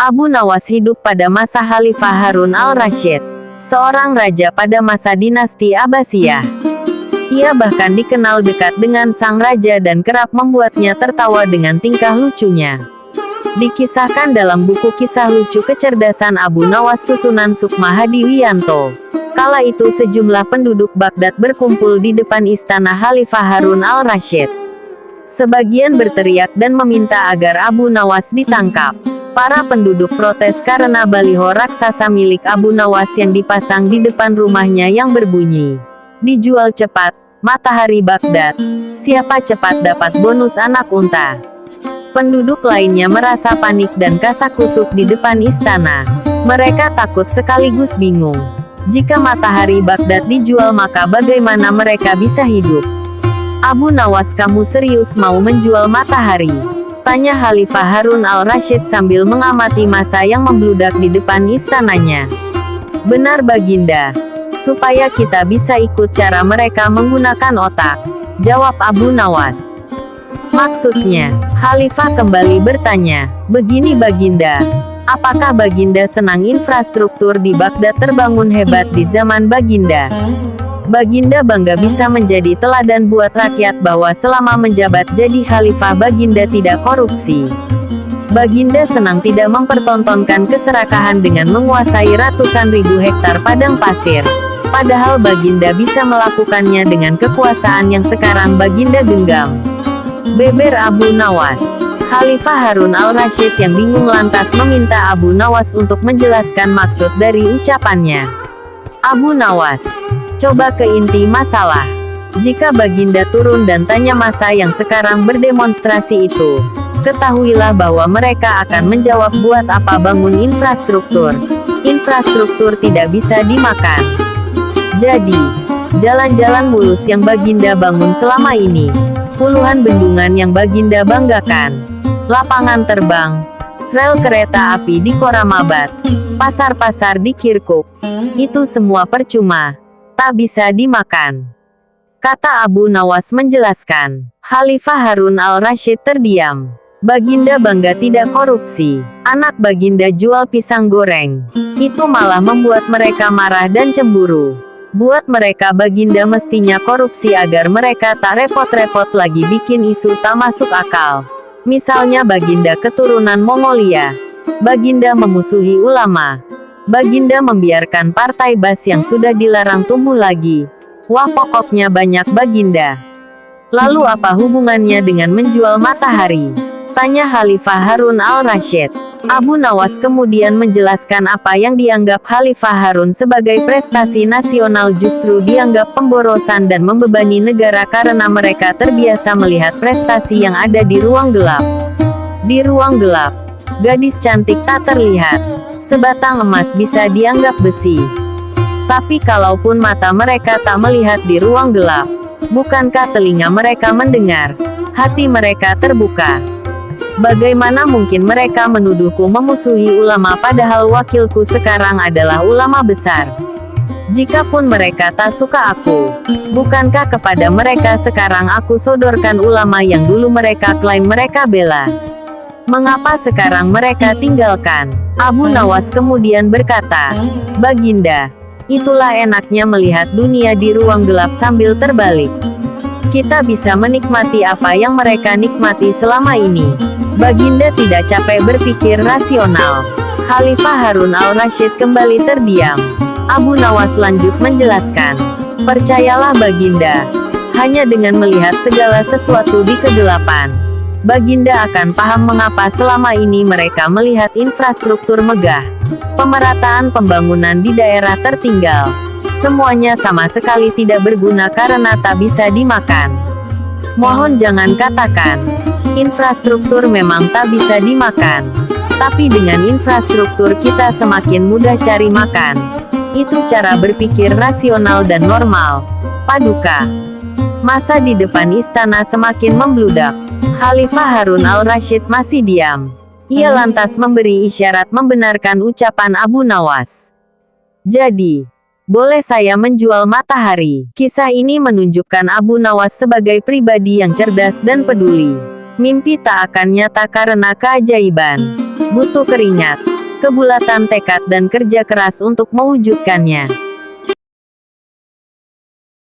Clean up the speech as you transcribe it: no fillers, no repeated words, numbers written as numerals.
Abu Nawas hidup pada masa Khalifah Harun al-Rasyid, seorang raja pada masa dinasti Abbasiyah. Ia bahkan dikenal dekat dengan sang raja dan kerap membuatnya tertawa dengan tingkah lucunya. Dikisahkan dalam buku kisah lucu kecerdasan Abu Nawas susunan Sukma Hadiwiyanto, kala itu sejumlah penduduk Baghdad berkumpul di depan istana Khalifah Harun al-Rasyid. Sebagian berteriak dan meminta agar Abu Nawas ditangkap. Para penduduk protes karena baliho raksasa milik Abu Nawas yang dipasang di depan rumahnya yang berbunyi, "Dijual cepat, matahari Baghdad. Siapa cepat dapat bonus anak unta." Penduduk lainnya merasa panik dan kasak-kusuk di depan istana. Mereka takut sekaligus bingung. Jika matahari Baghdad dijual, maka bagaimana mereka bisa hidup? "Abu Nawas, kamu serius mau menjual matahari?" tanya Khalifah Harun al-Rasyid sambil mengamati massa yang membludak di depan istananya. "Benar Baginda. Supaya kita bisa ikut cara mereka menggunakan otak," jawab Abu Nawas. "Maksudnya?" Khalifah kembali bertanya. "Begini Baginda. Apakah Baginda senang infrastruktur di Baghdad terbangun hebat di zaman Baginda? Baginda bangga bisa menjadi teladan buat rakyat bahwa selama menjabat jadi khalifah Baginda tidak korupsi. Baginda senang tidak mempertontonkan keserakahan dengan menguasai ratusan ribu hektar padang pasir. Padahal Baginda bisa melakukannya dengan kekuasaan yang sekarang Baginda genggam." Beber Abu Nawas. Khalifah Harun al-Rasyid yang bingung lantas meminta Abu Nawas untuk menjelaskan maksud dari ucapannya. "Abu Nawas, coba ke inti masalah. Jika Baginda turun dan tanya massa yang sekarang berdemonstrasi itu, ketahuilah bahwa mereka akan menjawab, buat apa bangun infrastruktur? Infrastruktur tidak bisa dimakan. Jadi, jalan-jalan mulus yang Baginda bangun selama ini, puluhan bendungan yang Baginda banggakan, lapangan terbang, rel kereta api di Koramabad, pasar-pasar di Kirkuk, itu semua percuma. Tak bisa dimakan," kata Abu Nawas menjelaskan. Khalifah Harun al-Rasyid terdiam. Baginda bangga tidak korupsi. Anak Baginda jual pisang goreng. Itu malah membuat mereka marah dan cemburu. Buat mereka Baginda mestinya korupsi agar mereka tak repot-repot lagi bikin isu tak masuk akal. Misalnya Baginda keturunan Mongolia. Baginda memusuhi ulama. Baginda membiarkan partai Bas yang sudah dilarang tumbuh lagi. Wah, pokoknya banyak Baginda. "Lalu apa hubungannya dengan menjual matahari?" tanya Khalifah Harun al-Rasyid. Abu Nawas kemudian menjelaskan apa yang dianggap Khalifah Harun sebagai prestasi nasional justru dianggap pemborosan dan membebani negara karena mereka terbiasa melihat prestasi yang ada di ruang gelap. Di ruang gelap, gadis cantik tak terlihat. Sebatang emas bisa dianggap besi. Tapi kalaupun mata mereka tak melihat di ruang gelap, bukankah telinga mereka mendengar? Hati mereka terbuka. Bagaimana mungkin mereka menuduhku memusuhi ulama padahal wakilku sekarang adalah ulama besar? Jikapun mereka tak suka aku, bukankah kepada mereka sekarang aku sodorkan ulama yang dulu mereka klaim mereka bela? Mengapa sekarang mereka tinggalkan? Abu Nawas kemudian berkata, "Baginda, itulah enaknya melihat dunia di ruang gelap sambil terbalik. Kita bisa menikmati apa yang mereka nikmati selama ini." Baginda tidak capek berpikir rasional. Khalifah Harun al-Rasyid kembali terdiam. Abu Nawas lanjut menjelaskan, "Percayalah Baginda, hanya dengan melihat segala sesuatu di kegelapan, Baginda akan paham mengapa selama ini mereka melihat infrastruktur megah, pemerataan pembangunan di daerah tertinggal, semuanya sama sekali tidak berguna karena tak bisa dimakan. Mohon jangan katakan, infrastruktur memang tak bisa dimakan. Tapi dengan infrastruktur kita semakin mudah cari makan. Itu cara berpikir rasional dan normal." Paduka. Massa di depan istana semakin membludak. Khalifah Harun al-Rasyid masih diam. Ia lantas memberi isyarat membenarkan ucapan Abu Nawas. "Jadi, boleh saya menjual matahari?" Kisah ini menunjukkan Abu Nawas sebagai pribadi yang cerdas dan peduli. Mimpi tak akan nyata karena keajaiban. Butuh keringat. kebulatan tekad dan kerja keras untuk mewujudkannya.